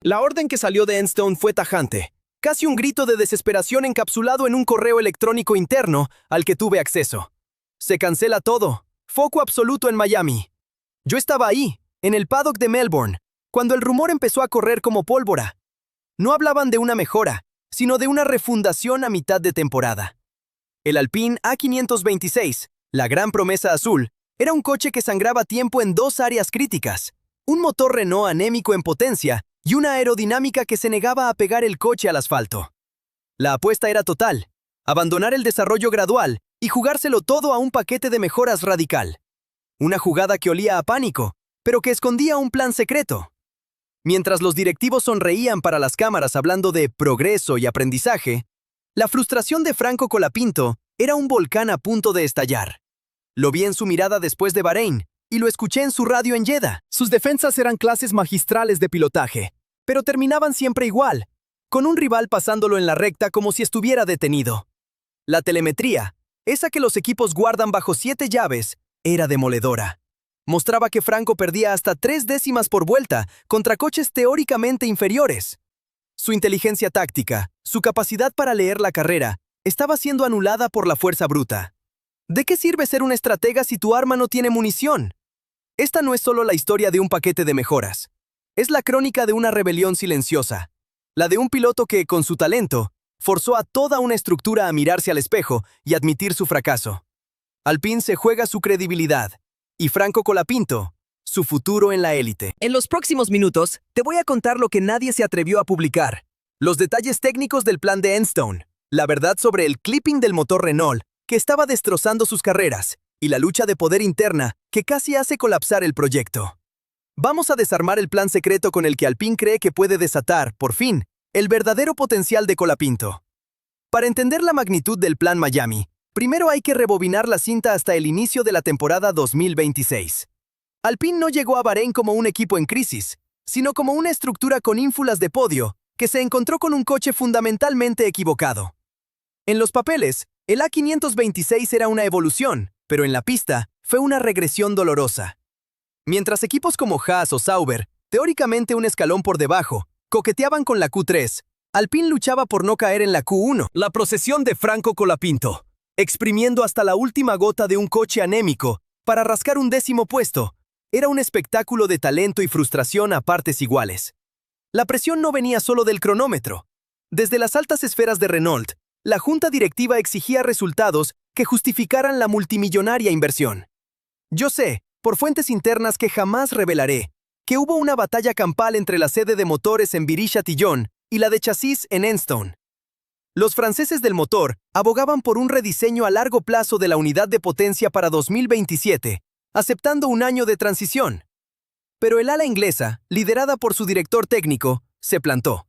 La orden que salió de Enstone fue tajante, casi un grito de desesperación encapsulado en un correo electrónico interno al que tuve acceso. Se cancela todo. Foco absoluto en Miami. Yo estaba ahí, en el paddock de Melbourne, cuando el rumor empezó a correr como pólvora. No hablaban de una mejora, sino de una refundación a mitad de temporada. El Alpine A526, la gran promesa azul, era un coche que sangraba tiempo en dos áreas críticas: un motor Renault anémico en potencia y una aerodinámica que se negaba a pegar el coche al asfalto. La apuesta era total: abandonar el desarrollo gradual y jugárselo todo a un paquete de mejoras radical. Una jugada que olía a pánico, pero que escondía un plan secreto. Mientras los directivos sonreían para las cámaras hablando de progreso y aprendizaje, la frustración de Franco Colapinto era un volcán a punto de estallar. Lo vi en su mirada después de Bahrein y lo escuché en su radio en Jeddah. Sus defensas eran clases magistrales de pilotaje, pero terminaban siempre igual, con un rival pasándolo en la recta como si estuviera detenido. La telemetría, esa que los equipos guardan bajo 7 llaves, era demoledora. Mostraba que Franco perdía hasta 3 décimas por vuelta contra coches teóricamente inferiores. Su inteligencia táctica, su capacidad para leer la carrera, estaba siendo anulada por la fuerza bruta. ¿De qué sirve ser un estratega si tu arma no tiene munición? Esta no es solo la historia de un paquete de mejoras. Es la crónica de una rebelión silenciosa. La de un piloto que, con su talento, forzó a toda una estructura a mirarse al espejo y admitir su fracaso. Alpine se juega su credibilidad, y Franco Colapinto, su futuro en la élite. En los próximos minutos, te voy a contar lo que nadie se atrevió a publicar, los detalles técnicos del plan de Enstone, la verdad sobre el clipping del motor Renault, que estaba destrozando sus carreras, y la lucha de poder interna que casi hace colapsar el proyecto. Vamos a desarmar el plan secreto con el que Alpine cree que puede desatar, por fin, el verdadero potencial de Colapinto. Para entender la magnitud del plan Miami, primero hay que rebobinar la cinta hasta el inicio de la temporada 2026. Alpine no llegó a Bahrein como un equipo en crisis, sino como una estructura con ínfulas de podio que se encontró con un coche fundamentalmente equivocado. En los papeles, el A526 era una evolución, pero en la pista fue una regresión dolorosa. Mientras equipos como Haas o Sauber, teóricamente un escalón por debajo, coqueteaban con la Q3, Alpine luchaba por no caer en la Q1. La procesión de Franco Colapinto, exprimiendo hasta la última gota de un coche anémico para rascar un 10º puesto, era un espectáculo de talento y frustración a partes iguales. La presión no venía solo del cronómetro. Desde las altas esferas de Renault, la junta directiva exigía resultados que justificaran la multimillonaria inversión. Yo sé, por fuentes internas que jamás revelaré, que hubo una batalla campal entre la sede de motores en Viry-Châtillon y la de chasis en Enstone. Los franceses del motor abogaban por un rediseño a largo plazo de la unidad de potencia para 2027, aceptando un año de transición. Pero el ala inglesa, liderada por su director técnico, se plantó.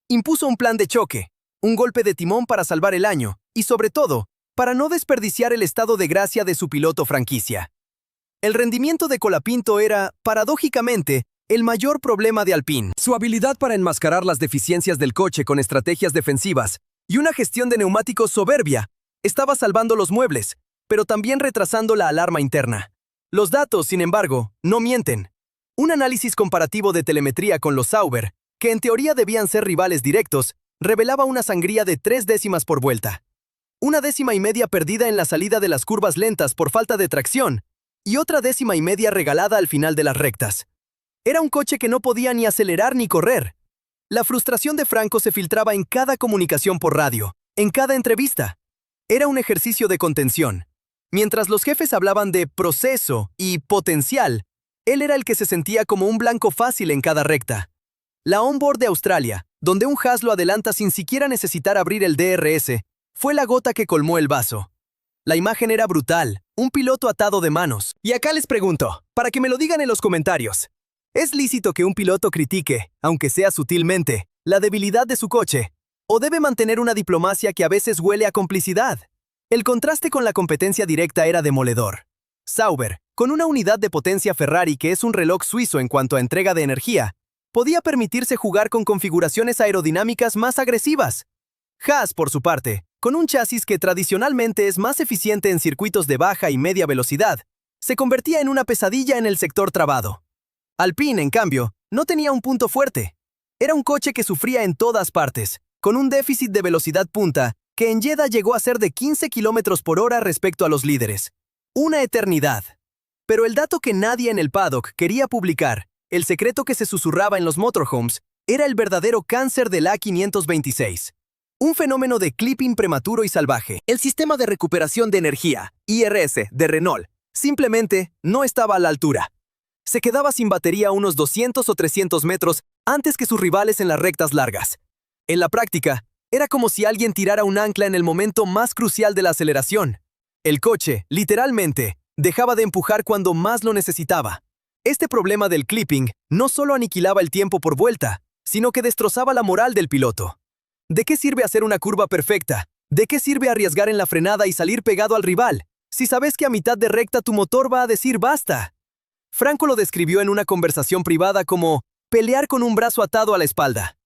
Impuso un plan de choque, un golpe de timón para salvar el año, y sobre todo, para no desperdiciar el estado de gracia de su piloto franquicia. El rendimiento de Colapinto era, paradójicamente, el mayor problema de Alpine. Su habilidad para enmascarar las deficiencias del coche con estrategias defensivas y una gestión de neumáticos soberbia estaba salvando los muebles, pero también retrasando la alarma interna. Los datos, sin embargo, no mienten. Un análisis comparativo de telemetría con los Sauber, que en teoría debían ser rivales directos, revelaba una sangría de 3 décimas por vuelta. 1,5 décimas perdida en la salida de las curvas lentas por falta de tracción, y otra 1,5 décimas regalada al final de las rectas. Era un coche que no podía ni acelerar ni correr. La frustración de Franco se filtraba en cada comunicación por radio, en cada entrevista. Era un ejercicio de contención. Mientras los jefes hablaban de proceso y potencial, él era el que se sentía como un blanco fácil en cada recta. La onboard de Australia, donde un Haas lo adelanta sin siquiera necesitar abrir el DRS, fue la gota que colmó el vaso. La imagen era brutal, un piloto atado de manos. Y acá les pregunto, para que me lo digan en los comentarios, ¿es lícito que un piloto critique, aunque sea sutilmente, la debilidad de su coche? ¿O debe mantener una diplomacia que a veces huele a complicidad? El contraste con la competencia directa era demoledor. Sauber, con una unidad de potencia Ferrari que es un reloj suizo en cuanto a entrega de energía, podía permitirse jugar con configuraciones aerodinámicas más agresivas. Haas, por su parte, con un chasis que tradicionalmente es más eficiente en circuitos de baja y media velocidad, se convertía en una pesadilla en el sector trabado. Alpine, en cambio, no tenía un punto fuerte. Era un coche que sufría en todas partes, con un déficit de velocidad punta que en Jeddah llegó a ser de 15 kilómetros por hora respecto a los líderes. Una eternidad. Pero el dato que nadie en el paddock quería publicar, el secreto que se susurraba en los motorhomes, era el verdadero cáncer del A526. Un fenómeno de clipping prematuro y salvaje. El sistema de recuperación de energía, IRS, de Renault, simplemente no estaba a la altura. Se quedaba sin batería a unos 200 o 300 metros antes que sus rivales en las rectas largas. En la práctica, era como si alguien tirara un ancla en el momento más crucial de la aceleración. El coche, literalmente, dejaba de empujar cuando más lo necesitaba. Este problema del clipping no solo aniquilaba el tiempo por vuelta, sino que destrozaba la moral del piloto. ¿De qué sirve hacer una curva perfecta? ¿De qué sirve arriesgar en la frenada y salir pegado al rival, si sabes que a mitad de recta tu motor va a decir basta? Franco lo describió en una conversación privada como pelear con un brazo atado a la espalda.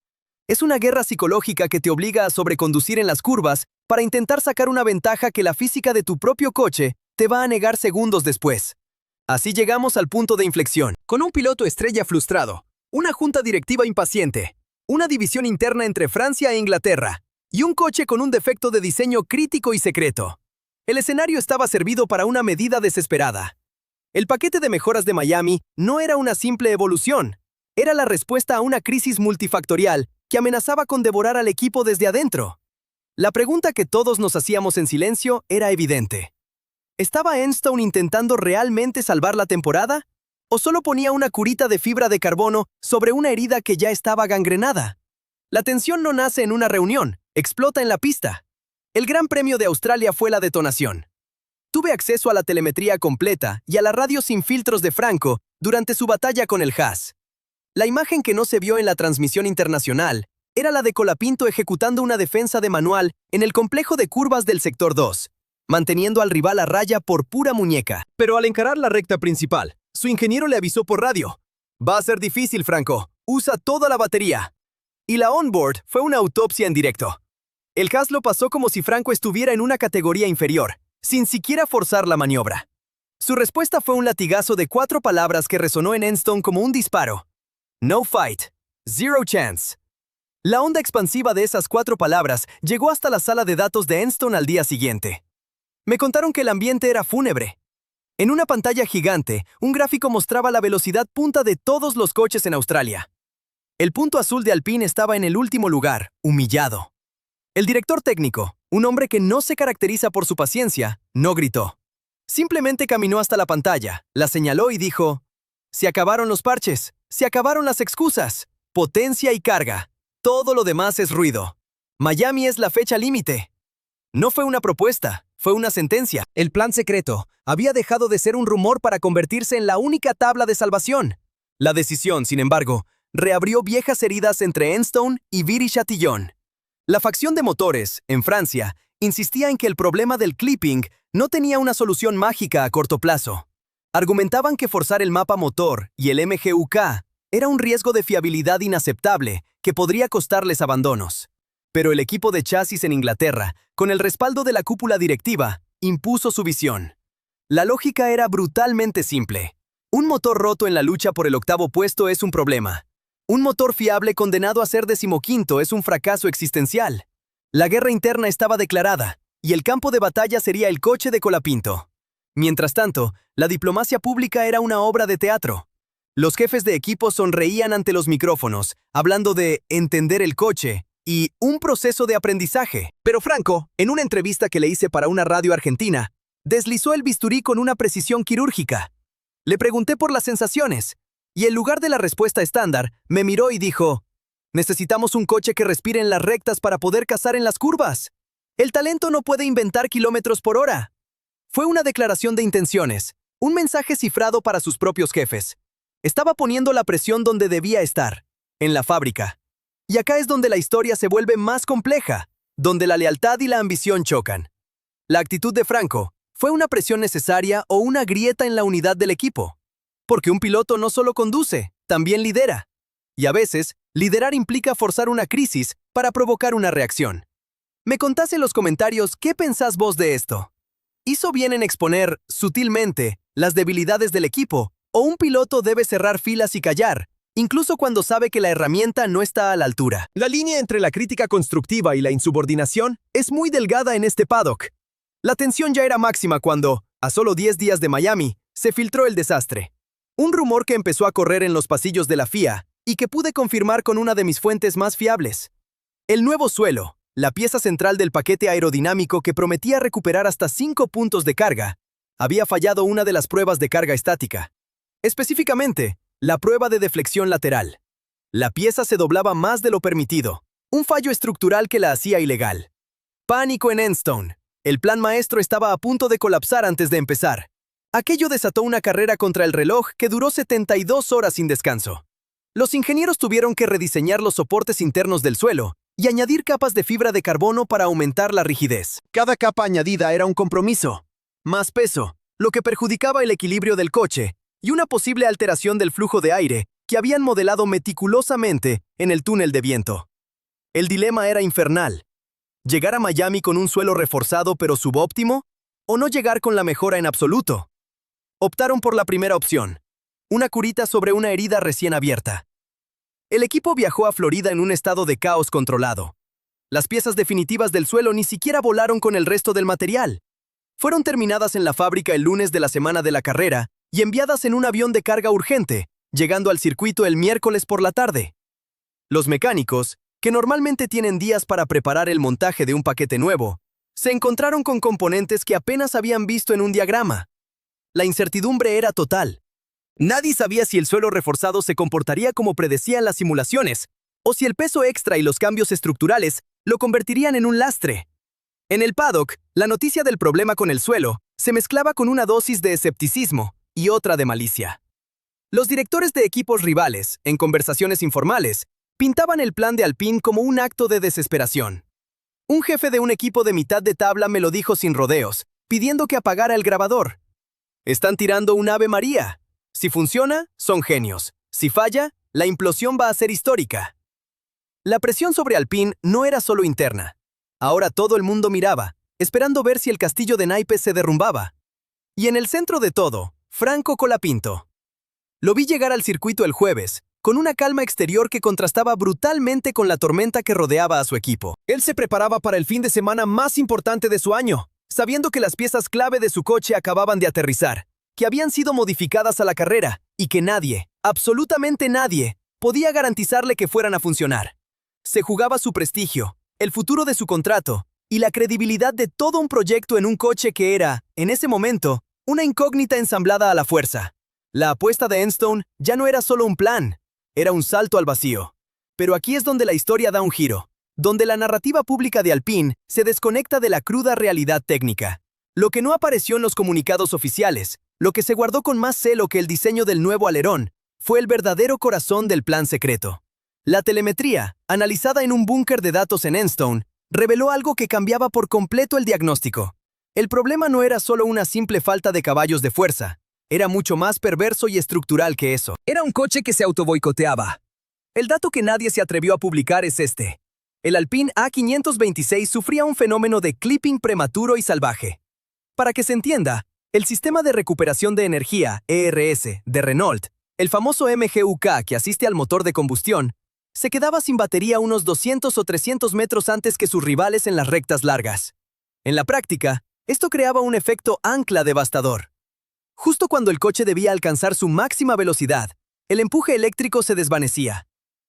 Es una guerra psicológica que te obliga a sobreconducir en las curvas para intentar sacar una ventaja que la física de tu propio coche te va a negar segundos después. Así llegamos al punto de inflexión. Con un piloto estrella frustrado, una junta directiva impaciente, una división interna entre Francia e Inglaterra, y un coche con un defecto de diseño crítico y secreto. El escenario estaba servido para una medida desesperada. El paquete de mejoras de Miami no era una simple evolución, era la respuesta a una crisis multifactorial que amenazaba con devorar al equipo desde adentro. La pregunta que todos nos hacíamos en silencio era evidente. ¿Estaba Enstone intentando realmente salvar la temporada? ¿O solo ponía una curita de fibra de carbono sobre una herida que ya estaba gangrenada? La tensión no nace en una reunión, explota en la pista. El Gran Premio de Australia fue la detonación. Tuve acceso a la telemetría completa y a la radio sin filtros de Franco durante su batalla con el Haas. La imagen que no se vio en la transmisión internacional era la de Colapinto ejecutando una defensa de manual en el complejo de curvas del sector 2, manteniendo al rival a raya por pura muñeca. Pero al encarar la recta principal, su ingeniero le avisó por radio: va a ser difícil, Franco, usa toda la batería. Y la onboard fue una autopsia en directo. El Haas lo pasó como si Franco estuviera en una categoría inferior, sin siquiera forzar la maniobra. Su respuesta fue un latigazo de 4 palabras que resonó en Enstone como un disparo. No fight. Zero chance. La onda expansiva de esas 4 palabras llegó hasta la sala de datos de Enstone al día siguiente. Me contaron que el ambiente era fúnebre. En una pantalla gigante, un gráfico mostraba la velocidad punta de todos los coches en Australia. El punto azul de Alpine estaba en el último lugar, humillado. El director técnico, un hombre que no se caracteriza por su paciencia, no gritó. Simplemente caminó hasta la pantalla, la señaló y dijo: se acabaron los parches, se acabaron las excusas, potencia y carga. Todo lo demás es ruido. Miami es la fecha límite. No fue una propuesta, fue una sentencia. El plan secreto había dejado de ser un rumor para convertirse en la única tabla de salvación. La decisión, sin embargo, reabrió viejas heridas entre Enstone y Viry-Châtillon. La facción de motores, en Francia, insistía en que el problema del clipping no tenía una solución mágica a corto plazo. Argumentaban que forzar el mapa motor y el MGUK era un riesgo de fiabilidad inaceptable que podría costarles abandonos. Pero el equipo de chasis en Inglaterra, con el respaldo de la cúpula directiva, impuso su visión. La lógica era brutalmente simple. Un motor roto en la lucha por el 8º puesto es un problema. Un motor fiable condenado a ser 15º es un fracaso existencial. La guerra interna estaba declarada, y el campo de batalla sería el coche de Colapinto. Mientras tanto, la diplomacia pública era una obra de teatro. Los jefes de equipo sonreían ante los micrófonos, hablando de entender el coche y un proceso de aprendizaje. Pero Franco, en una entrevista que le hice para una radio argentina, deslizó el bisturí con una precisión quirúrgica. Le pregunté por las sensaciones, y en lugar de la respuesta estándar, me miró y dijo: necesitamos un coche que respire en las rectas para poder cazar en las curvas. El talento no puede inventar kilómetros por hora. Fue una declaración de intenciones, un mensaje cifrado para sus propios jefes. Estaba poniendo la presión donde debía estar, en la fábrica. Y acá es donde la historia se vuelve más compleja, donde la lealtad y la ambición chocan. La actitud de Franco fue una presión necesaria o una grieta en la unidad del equipo. Porque un piloto no solo conduce, también lidera. Y a veces, liderar implica forzar una crisis para provocar una reacción. Me contás en los comentarios qué pensás vos de esto. ¿Hizo bien en exponer, sutilmente, las debilidades del equipo, o un piloto debe cerrar filas y callar, incluso cuando sabe que la herramienta no está a la altura. La línea entre la crítica constructiva y la insubordinación es muy delgada en este paddock. La tensión ya era máxima cuando, a solo 10 días de Miami, se filtró el desastre. Un rumor que empezó a correr en los pasillos de la FIA y que pude confirmar con una de mis fuentes más fiables. El nuevo suelo, la pieza central del paquete aerodinámico que prometía recuperar hasta 5 puntos de carga, había fallado una de las pruebas de carga estática. Específicamente, la prueba de deflexión lateral. La pieza se doblaba más de lo permitido, un fallo estructural que la hacía ilegal. Pánico en Enstone. El plan maestro estaba a punto de colapsar antes de empezar. Aquello desató una carrera contra el reloj que duró 72 horas sin descanso. Los ingenieros tuvieron que rediseñar los soportes internos del suelo y añadir capas de fibra de carbono para aumentar la rigidez. Cada capa añadida era un compromiso. Más peso, lo que perjudicaba el equilibrio del coche, y una posible alteración del flujo de aire que habían modelado meticulosamente en el túnel de viento. El dilema era infernal. ¿Llegar a Miami con un suelo reforzado pero subóptimo? ¿O no llegar con la mejora en absoluto? Optaron por la primera opción, una curita sobre una herida recién abierta. El equipo viajó a Florida en un estado de caos controlado. Las piezas definitivas del suelo ni siquiera volaron con el resto del material. Fueron terminadas en la fábrica el lunes de la semana de la carrera y enviadas en un avión de carga urgente, llegando al circuito el miércoles por la tarde. Los mecánicos, que normalmente tienen días para preparar el montaje de un paquete nuevo, se encontraron con componentes que apenas habían visto en un diagrama. La incertidumbre era total. Nadie sabía si el suelo reforzado se comportaría como predecían las simulaciones, o si el peso extra y los cambios estructurales lo convertirían en un lastre. En el paddock, la noticia del problema con el suelo se mezclaba con una dosis de escepticismo y otra de malicia. Los directores de equipos rivales, en conversaciones informales, pintaban el plan de Alpine como un acto de desesperación. Un jefe de un equipo de mitad de tabla me lo dijo sin rodeos, pidiendo que apagara el grabador. Están tirando un Ave María. Si funciona, son genios. Si falla, la implosión va a ser histórica. La presión sobre Alpine no era solo interna. Ahora todo el mundo miraba, esperando ver si el castillo de naipes se derrumbaba. Y en el centro de todo, Franco Colapinto. Lo vi llegar al circuito el jueves, con una calma exterior que contrastaba brutalmente con la tormenta que rodeaba a su equipo. Él se preparaba para el fin de semana más importante de su año, sabiendo que las piezas clave de su coche acababan de aterrizar, que habían sido modificadas a la carrera y que nadie, absolutamente nadie, podía garantizarle que fueran a funcionar. Se jugaba su prestigio, el futuro de su contrato y la credibilidad de todo un proyecto en un coche que era, en ese momento, una incógnita ensamblada a la fuerza. La apuesta de Enstone ya no era solo un plan, era un salto al vacío. Pero aquí es donde la historia da un giro, donde la narrativa pública de Alpine se desconecta de la cruda realidad técnica. Lo que no apareció en los comunicados oficiales, lo que se guardó con más celo que el diseño del nuevo alerón, fue el verdadero corazón del plan secreto. La telemetría, analizada en un búnker de datos en Enstone, reveló algo que cambiaba por completo el diagnóstico. El problema no era solo una simple falta de caballos de fuerza, era mucho más perverso y estructural que eso. Era un coche que se autoboicoteaba. El dato que nadie se atrevió a publicar es este. El Alpine A526 sufría un fenómeno de clipping prematuro y salvaje. Para que se entienda, el sistema de recuperación de energía, ERS, de Renault, el famoso MGUK que asiste al motor de combustión, se quedaba sin batería unos 200 o 300 metros antes que sus rivales en las rectas largas. En la práctica, esto creaba un efecto ancla devastador. Justo cuando el coche debía alcanzar su máxima velocidad, el empuje eléctrico se desvanecía.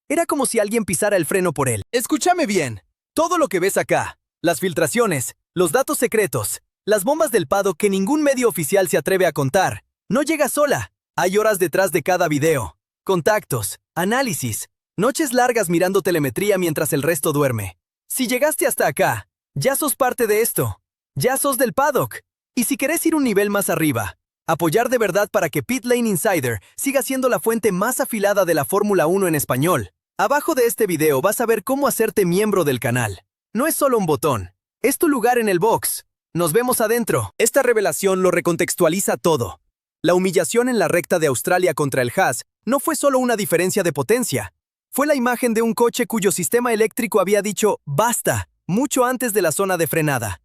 Era como si alguien pisara el freno por él. Escúchame bien, todo lo que ves acá, las filtraciones, los datos secretos, las bombas del paddock que ningún medio oficial se atreve a contar, no llega sola. Hay horas detrás de cada video, contactos, análisis, noches largas mirando telemetría mientras el resto duerme. Si llegaste hasta acá, ya sos parte de esto. Ya sos del paddock. Y si querés ir un nivel más arriba, apoyar de verdad para que Pit Lane Insider siga siendo la fuente más afilada de la Fórmula 1 en español, abajo de este video vas a ver cómo hacerte miembro del canal. No es solo un botón, es tu lugar en el box. Nos vemos adentro. Esta revelación lo recontextualiza todo. La humillación en la recta de Australia contra el Haas no fue solo una diferencia de potencia. Fue la imagen de un coche cuyo sistema eléctrico había dicho «basta» mucho antes de la zona de frenada.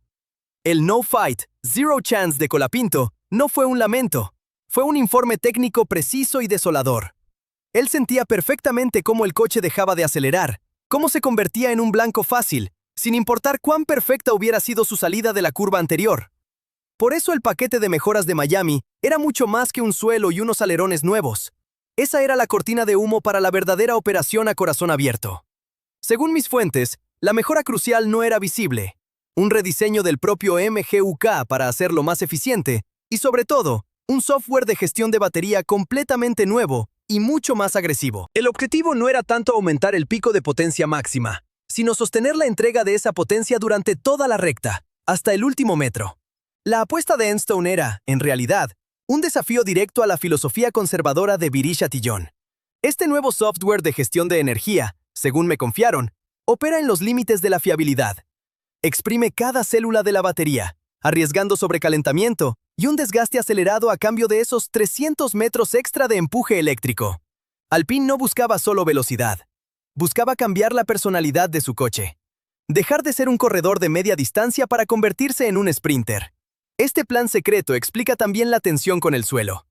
El no fight, zero chance de Colapinto no fue un lamento, fue un informe técnico preciso y desolador. Él sentía perfectamente cómo el coche dejaba de acelerar, cómo se convertía en un blanco fácil, sin importar cuán perfecta hubiera sido su salida de la curva anterior. Por eso el paquete de mejoras de Miami era mucho más que un suelo y unos alerones nuevos. Esa era la cortina de humo para la verdadera operación a corazón abierto. Según mis fuentes, la mejora crucial no era visible. Un rediseño del propio MGUK para hacerlo más eficiente y, sobre todo, un software de gestión de batería completamente nuevo y mucho más agresivo. El objetivo no era tanto aumentar el pico de potencia máxima, sino sostener la entrega de esa potencia durante toda la recta, hasta el último metro. La apuesta de Enstone era, en realidad, un desafío directo a la filosofía conservadora de Virish Atillon. Este nuevo software de gestión de energía, según me confiaron, opera en los límites de la fiabilidad. Exprime cada célula de la batería, arriesgando sobrecalentamiento y un desgaste acelerado a cambio de esos 300 metros extra de empuje eléctrico. Alpine no buscaba solo velocidad. Buscaba cambiar la personalidad de su coche. Dejar de ser un corredor de media distancia para convertirse en un sprinter. Este plan secreto explica también la tensión con el suelo.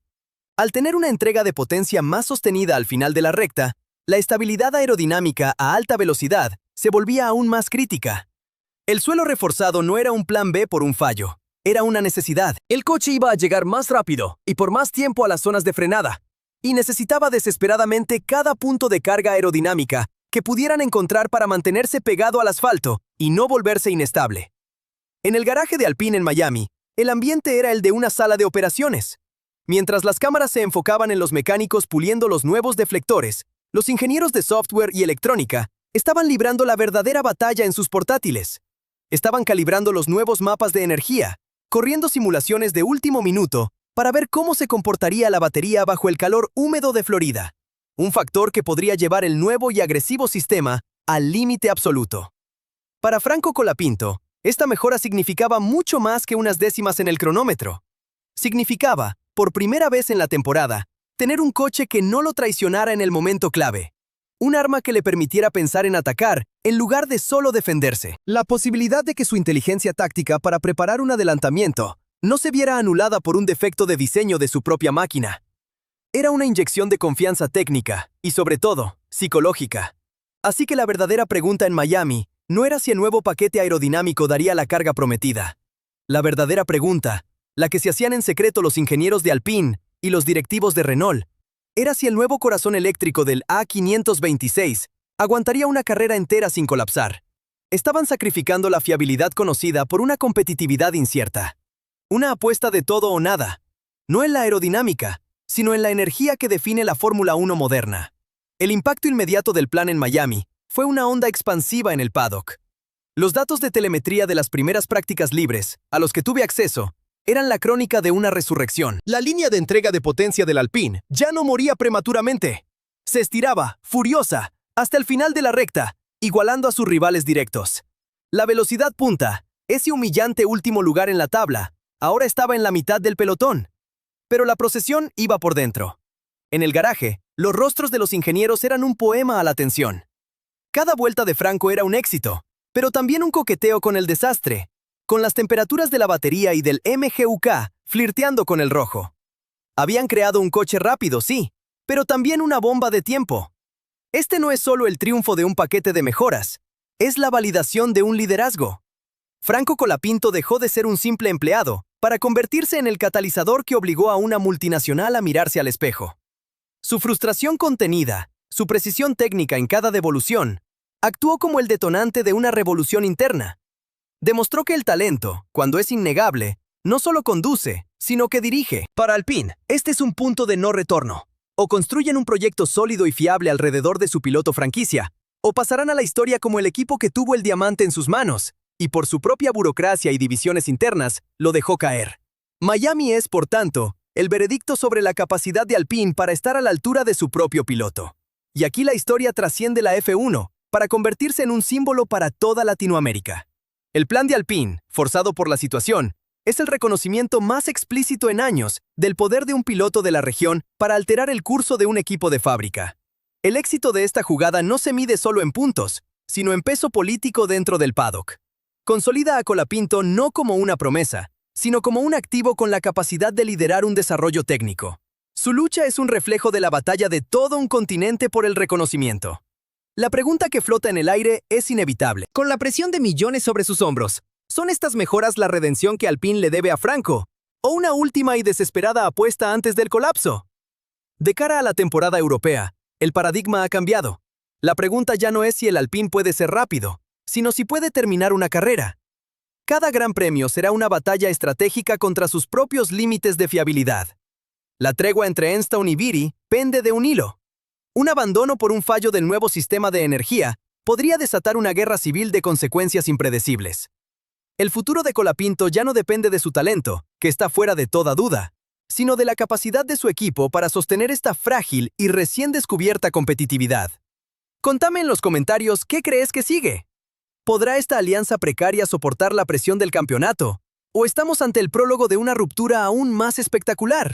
Al tener una entrega de potencia más sostenida al final de la recta, la estabilidad aerodinámica a alta velocidad se volvía aún más crítica. El suelo reforzado no era un plan B por un fallo, era una necesidad. El coche iba a llegar más rápido y por más tiempo a las zonas de frenada, y necesitaba desesperadamente cada punto de carga aerodinámica que pudieran encontrar para mantenerse pegado al asfalto y no volverse inestable. En el garaje de Alpine en Miami, el ambiente era el de una sala de operaciones. Mientras las cámaras se enfocaban en los mecánicos puliendo los nuevos deflectores, los ingenieros de software y electrónica estaban librando la verdadera batalla en sus portátiles. Estaban calibrando los nuevos mapas de energía, corriendo simulaciones de último minuto para ver cómo se comportaría la batería bajo el calor húmedo de Florida, un factor que podría llevar el nuevo y agresivo sistema al límite absoluto. Para Franco Colapinto, esta mejora significaba mucho más que unas décimas en el cronómetro. Significaba, por primera vez en la temporada, tener un coche que no lo traicionara en el momento clave. Un arma que le permitiera pensar en atacar, en lugar de solo defenderse. La posibilidad de que su inteligencia táctica para preparar un adelantamiento no se viera anulada por un defecto de diseño de su propia máquina. Era una inyección de confianza técnica y, sobre todo, psicológica. Así que la verdadera pregunta en Miami no era si el nuevo paquete aerodinámico daría la carga prometida. La verdadera pregunta, la que se hacían en secreto los ingenieros de Alpine y los directivos de Renault, era si el nuevo corazón eléctrico del A526 aguantaría una carrera entera sin colapsar. Estaban sacrificando la fiabilidad conocida por una competitividad incierta. Una apuesta de todo o nada, no en la aerodinámica, sino en la energía que define la Fórmula 1 moderna. El impacto inmediato del plan en Miami fue una onda expansiva en el paddock. Los datos de telemetría de las primeras prácticas libres, a los que tuve acceso, eran la crónica de una resurrección. La línea de entrega de potencia del Alpine ya no moría prematuramente. Se estiraba, furiosa, hasta el final de la recta, igualando a sus rivales directos. La velocidad punta, ese humillante último lugar en la tabla, ahora estaba en la mitad del pelotón. Pero la procesión iba por dentro. En el garaje, los rostros de los ingenieros eran un poema a la tensión. Cada vuelta de Franco era un éxito, pero también un coqueteo con el desastre, con las temperaturas de la batería y del MGUK flirteando con el rojo. Habían creado un coche rápido, sí, pero también una bomba de tiempo. Este no es solo el triunfo de un paquete de mejoras, es la validación de un liderazgo. Franco Colapinto dejó de ser un simple empleado para convertirse en el catalizador que obligó a una multinacional a mirarse al espejo. Su frustración contenida, su precisión técnica en cada devolución, actuó como el detonante de una revolución interna. Demostró que el talento, cuando es innegable, no solo conduce, sino que dirige. Para Alpine, este es un punto de no retorno. O construyen un proyecto sólido y fiable alrededor de su piloto franquicia, o pasarán a la historia como el equipo que tuvo el diamante en sus manos, y por su propia burocracia y divisiones internas, lo dejó caer. Miami es, por tanto, el veredicto sobre la capacidad de Alpine para estar a la altura de su propio piloto. Y aquí la historia trasciende la F1, para convertirse en un símbolo para toda Latinoamérica. El plan de Alpine, forzado por la situación, es el reconocimiento más explícito en años del poder de un piloto de la región para alterar el curso de un equipo de fábrica. El éxito de esta jugada no se mide solo en puntos, sino en peso político dentro del paddock. Consolida a Colapinto no como una promesa, sino como un activo con la capacidad de liderar un desarrollo técnico. Su lucha es un reflejo de la batalla de todo un continente por el reconocimiento. La pregunta que flota en el aire es inevitable. Con la presión de millones sobre sus hombros, ¿son estas mejoras la redención que Alpine le debe a Franco? ¿O una última y desesperada apuesta antes del colapso? De cara a la temporada europea, el paradigma ha cambiado. La pregunta ya no es si el Alpine puede ser rápido, sino si puede terminar una carrera. Cada gran premio será una batalla estratégica contra sus propios límites de fiabilidad. La tregua entre Enstone y Viri pende de un hilo. Un abandono por un fallo del nuevo sistema de energía podría desatar una guerra civil de consecuencias impredecibles. El futuro de Colapinto ya no depende de su talento, que está fuera de toda duda, sino de la capacidad de su equipo para sostener esta frágil y recién descubierta competitividad. Contame en los comentarios qué crees que sigue. ¿Podrá esta alianza precaria soportar la presión del campeonato? ¿O estamos ante el prólogo de una ruptura aún más espectacular?